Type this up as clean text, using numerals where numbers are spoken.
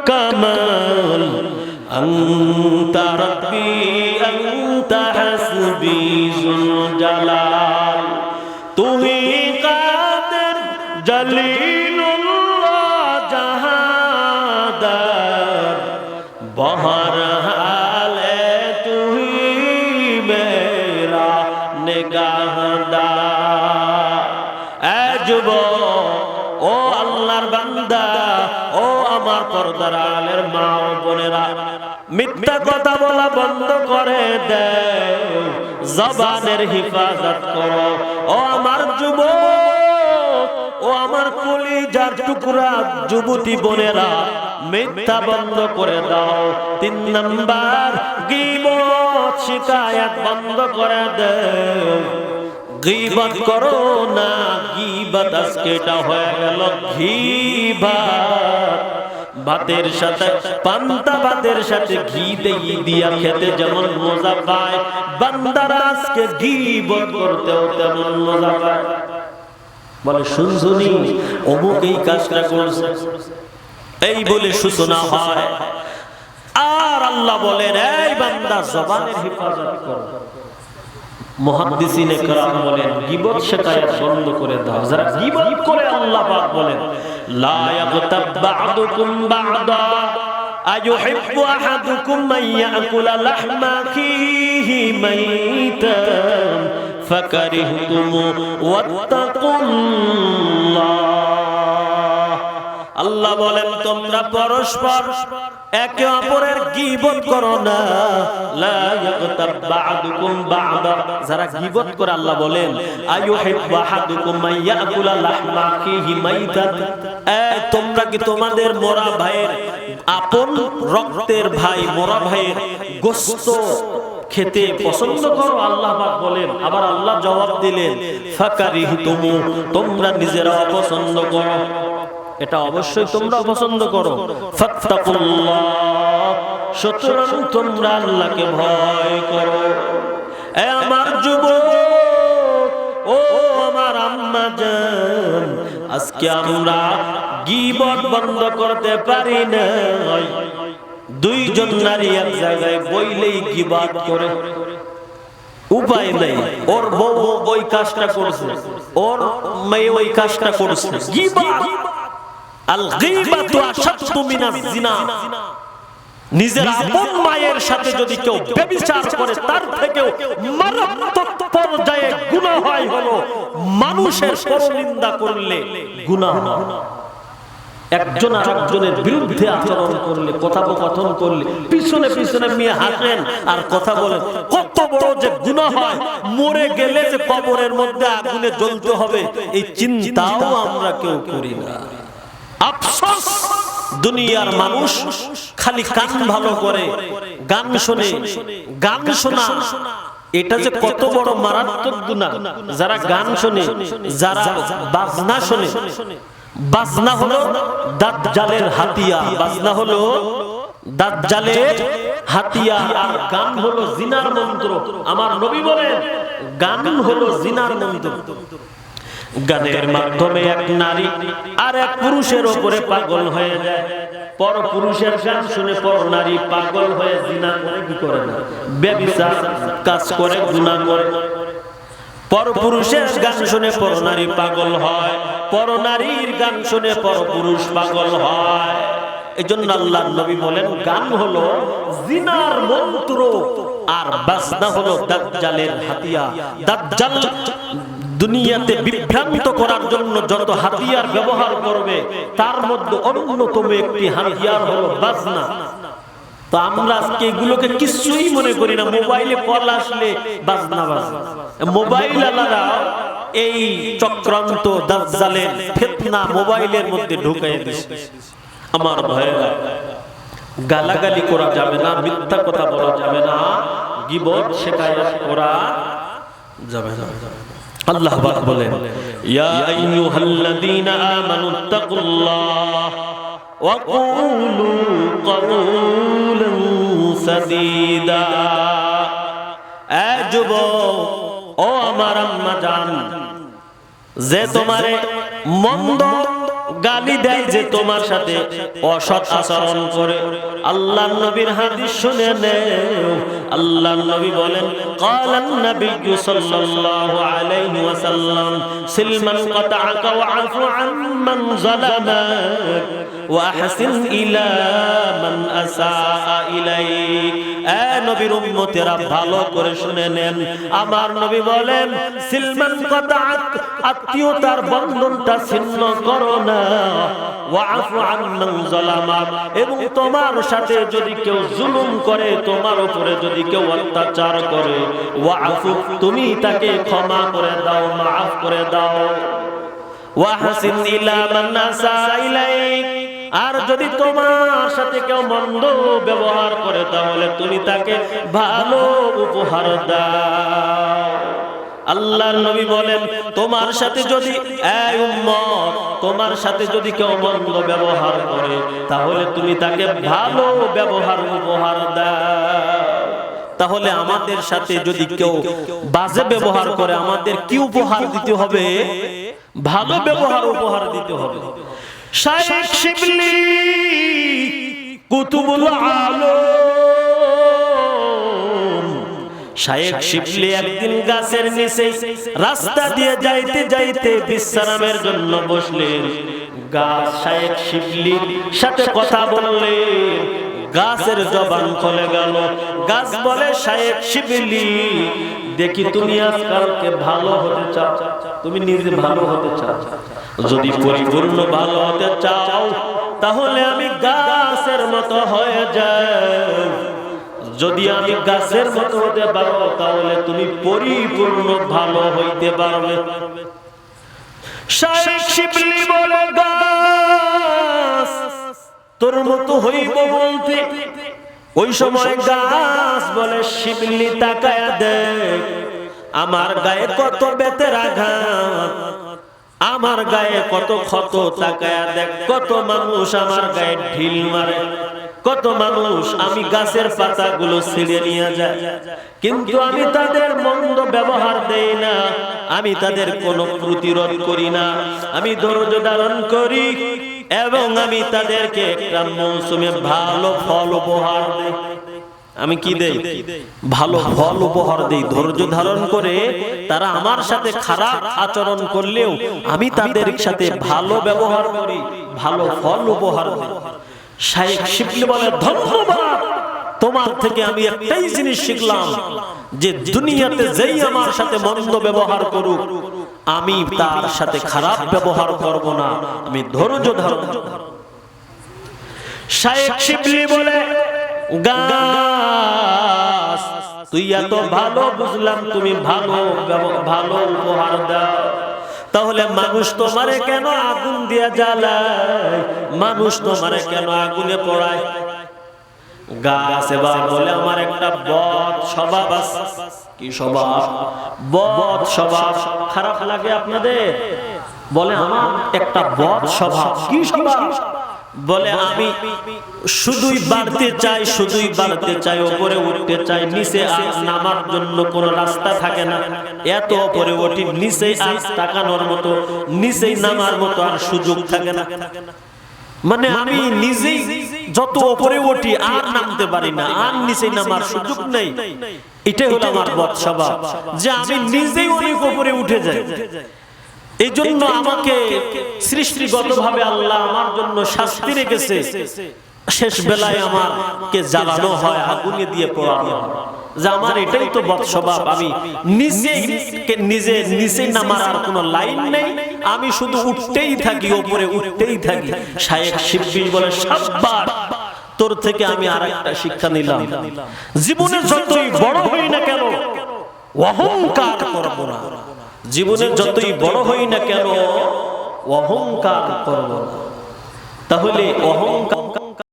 কামাল আনতা রাব্বি আনতা হাসবি যুল জালাল তুহি কাদের জলিলুল্লাহ জাহাদার বহরহাল তুহি মেরা নিগাহদার। এ যুবক, ও আল্লাহর বান্দা, ও আমার পর্দার আলের মা ও বোনেরা, মিথ্যা কথা বলা বন্ধ করে দাও, জবানের হিফাজত করো। ও আমার যুবক, ও আমার কলিজার টুকরা যুবতী বোনেরা, মিথ্যা বন্ধ করে দাও। 3 নাম্বার, গীবত শিকায়াত বন্ধ করে দাও। গীবত করো না, গীবত আজকে এটা হয়ে গেল গীবত। ভাতের সাথে পান্তা ভাতের সাথে ঘি দিয়া খেতে যেমন মজা পায়, বান্দারা আজকে গীবত করতেও তেমন মজা পায়। বলে শুনছুনি অমুক এই কাজটা করছে, এই বলে সূচনা হয়। আর আল্লাহ বলেন, এই বান্দা জবানের হেফাজত করো। মুহাদ্দিসিনে কেরাম বলেন, গীবত শিকায়াত বন্ধ করে দাও। যারা গীবত করে, আল্লাহ পাক বলেন, লা ইয়াগতাব বা'দুকুম বা'দা আয়ুহিব্বু আহাদুকুম মান ইয়াকুলা লাহমা আখিহি মাইতান ফাকারিহতুম ওয়াত্তাকুল্লাহ। আল্লাহ বলেন, তোমরা পরস্পর একে অপরের গীবত করো না। লা ইয়াগতাব বা'দুকুম বা'দা, যারা গীবত করে, আল্লাহ বলেন, আয়ুহিব্বু আহাদুকুম মান ইয়াকুলা লাহমা আখিহি মাইতান, তোমরা কি তোমাদের মরা ভাইয়ের, আপন রক্তের ভাই মরা ভাইয়ের গোশত খেতে পছন্দ করো? আল্লাহ পাক বলেন। আবার আল্লাহ জবাব দিলেন, ফাকারিহতুম, তোমরা নিজেরা অপছন্দ করো। এটা অবশ্যই তোমরা পছন্দ করো। ফাত্তাকুল্লাহ, সুতরাং তোমরা আল্লাহকে ভয় করো। এ আমার যুবক, ও আমার আম্মা জান, আজকে আমরা গীবত বন্ধ করতে পারি না। 2 জন নারী এক জায়গায় বইলেই গীবত করে, উপায় নেই। ওর বউ ওই কাজটা করছে, ওর মেয়ে ওই কাজটা করছে। গীবত, আল গীবাতু আশাদ্দু মিনাজ জিনা। নিজের আপন মায়ের সাথে যদি কেউ ব্যভিচার করে, তার থেকেও মারাত্মক পর্যায়ে গুনাহ হয় হলো মানুষের পরনিন্দা করলে গুনাহ। একজন আরেকজনের বিরুদ্ধে আচরণ করলে, কথোপকথন করলে, পিছনে পিছনে মিয়া হাসেন আর কথা বলেন, কত বড় যে গুনাহ হয়। মরে গেলে যে কবরের মধ্যে আগুনে জ্বলতে হবে, এই চিন্তাও আমরা কেউ করি না। আফসোস, দুনিয়ার মানুষ খালি কান ভালো করে, গান শোনে। গান শোনা এটা যে কত বড় মারাত্মক গুনাহ। যারা গান শোনে, যারা বাজনা শোনে, বাজনা হলো দাজ্জালের হাতিয়ার, বাজনা হলো দাজ্জালের হাতিয়ার, আর গান হলো জিনার মন্ত্র। আমার নবী বলেন, গান হলো জিনার মন্ত্র। গানের মাধ্যমে এক নারী আর এক পুরুষের উপরে পাগল হয়ে যায়। পর পুরুষের গান শুনে পর নারী পাগল হয়ে জিনা করে, কি করে না, ব্যভিচার কাজ করে, গুনাহ করে। পর পুরুষের গান শুনে পর নারী পাগল হয়, পর নারীর গান শুনে পর পুরুষ পাগল হয়। এজন্য আল্লাহর নবী বলেন, গান হলো জিনার মন্ত্র আর বাজনা হলো দাজ্জালের হাতিয়ার। দাজ্জাল দুনিয়াতে বিভ্রান্ত করার জন্য যত হাতিয়ার ব্যবহার করবে, তার মধ্যে অন্যতম একটি হাতিয়ার হলো বাজনা। তো আমরা আজকে এগুলোকে কিছুই মনে করি না। মোবাইলে কল আসলে বাজনা বাজনা। মোবাইল আলাদা এই চক্রান্ত দাজ্জালের ফিতনা মোবাইলের মধ্যে ঢুকাইয়ে দিয়েছে। আমার ভাইরা, গালাগালি করা যাবে না, মিথ্যা কথা বলা যাবে না, গীবত শিকায়াত করা যাবে না। আল্লাহ পাক বলেন, ইয়া আইয়ুহাল্লাযীনা আমানুত্তাকুল্লাহ ওয়া কুলু কাওলান সাদীদা। এ যুবক, ও আমার আম্মা জান, যে তোমারে মন্দ গালি দেয় যে তোমার সাথে অসৎ আচরণ করে। আল্লাহর নবীর হাদিস শুনে নেও। আল্লাহর নবী বলেন, ক্বালান নবী সাল্লাল্লাহু আলাইহি ওয়াসাল্লাম, সিলমান কাতাআকা ওয়া আফু আম্মান যালামাক ওয়া আহসিন ইলা মান আসাআ ইলাইক। এ নবীর উম্মতেরা ভালো করে শুনে নেন। আমার নবী বলেন, সিলমান কাতাআক, আত্মীয়তার বন্ধনটা ছিন্ন করো না, ওয়া আফু আম্মান যালামাক, এবং তোমার সাথে যদি কেউ জুলুম করে, তোমার উপরে যদি কেউ অত্যাচার করে, ওয়া আফু, তুমি তাকে ক্ষমা করে দাও, মাফ করে দাও, ওয়া হাসিন ইলা মান আসাআ ইলাইক, আর যদি তোমার সাথে কেউ মন্দ ব্যবহার করে তাহলে তুমি তাকে ভালো উপহার দাও। আল্লাহর নবী বলেন, তোমার সাথে যদি এই উম্মত, তোমার সাথে যদি কেউ মন্দ ব্যবহার করে তাহলে তুমি তাকে ভালো ব্যবহার উপহার দাও। তাহলে আমাদের সাথে যদি কেউ বাজে ব্যবহার করে আমাদের কি উপহার দিতে হবে? ভালো ব্যবহার উপহার দিতে হবে। শাইখ শিবলি কুতুবুল আলম, শাইখ শিবলি একদিন গাছের নিচে রাস্তা দিয়ে যাইতে যাইতে বিশ্রামের জন্য বসলেন। গাছ শাইখ শিবলির সাথে কথা বললেন, গাছের জবান খুলে গেল। গাছ বলে, শাইখ শিবলি, দেখি তুমি আজকালকে ভালো হতে চাও, তুমি নিজে ভালো হতে চাও, যদি পরিপূর্ণ ভালো হতে চাও তাহলে আমি গাছের মতো হয়ে যাই। যদি আমি গাছের মতো হতে পারবো তাহলে তুমি পরিপূর্ণ ভালো হইতে পারবে। শাইখ শিবলি বলে, গাছ তোর মতো হইব বলতে। ওই সময় গাছ বলে, শিবলি তাকায়া দেখ, আমার গায়ে কত বেতের আঘাত, আমার গায়ে কত ক্ষত, তাকায়া দেখ কত মানুষ আমার গায়ে ঢিল মারে, কত মানুষ, আমি গাছের পাতাগুলো ছিঁড়ে নিয়ে যায়, কিন্তু আমি তাদের মন্দ ব্যবহার দেই না, আমি তাদের কোনো প্রতিরোধ করি না, আমি ধৈর্য ধারণ করি এবং আমি তাদেরকে একটা মৌসুমে ভালো ফল উপহার দেই। আমি কি দেই? ভালো ফল উপহার দেই। ধৈর্য ধারণ করে তারা আমার সাথে খারাপ আচরণ করলেও আমি তাদের সাথে ভালো ব্যবহার করি, ভালো ফল উপহার দিই। শাইখ শিবলি বলে, ধন্যবাদ, তোমার থেকে আমি একটাই জিনিস শিখলাম, যে দুনিয়াতে যেই আমার সাথে মন্দ ব্যবহার করুক আমি তার সাথে খারাপ ব্যবহার করব না, আমি ধৈর্য ধারণ করব। শাইখ শিবলি বলে, গাছ তুই এত ভালো, বুঝলাম তুমি ভালো ভালো উপহার দাও, তাহলে মানুষ তোমারে কেন আগুন দিয়ে জ্বালায়, মানুষ তোমারে কেন আগুনে পোড়ায়? গাছ এবার বলে, আমার একটা বদ স্বভাব আছে। কি স্বভাব? বদ স্বভাব। খারাপ লাগে আপনাদের? বলে, আমার একটা বদ স্বভাব। কি স্বভাব? বলে, আমি শুধুই বাড়তে চাই, শুধুই বাড়তে চাই, উপরে উঠতে চাই, নিচে নামার জন্য কোনো রাস্তা থাকে না, এত উপরে উঠি নিচেই আজ তাকানোর মতো, নিচেই নামার মতো আর সুযোগ থাকে না। মানে আমি নিজেই যত উপরে উঠি আর নামতে পারি না, আর নিচে নামার সুযোগ নেই। এটাই হলো আমার বদ স্বভাব, যে আমি নিজেই অনেক উপরে উঠে যাই। এই জন্য আমাকে সৃষ্টিগতভাবে আল্লাহ আমার জন্য শাস্তি রেখেছে, শেষ বেলায় আমাকে জ্বালানো হয়, আগুনে দিয়ে পোড়ানো হয়। যে আমার এটাই তো বদ স্বভাব, আমি নিজে নামার আর কোনো লাইন নেই, আমি শুধু উঠতেই থাকি, উপরে উঠতেই থাকি। শাইখ শিবলি বলে, সাব্বাস, তোর থেকে আমি আরেকটা শিক্ষা নিলাম, জীবনে যতই বড় হই না কেন অহংকার করব না, জীবনে যতই বড় হই না কেন অহংকার করব না। তাহলে অহংকার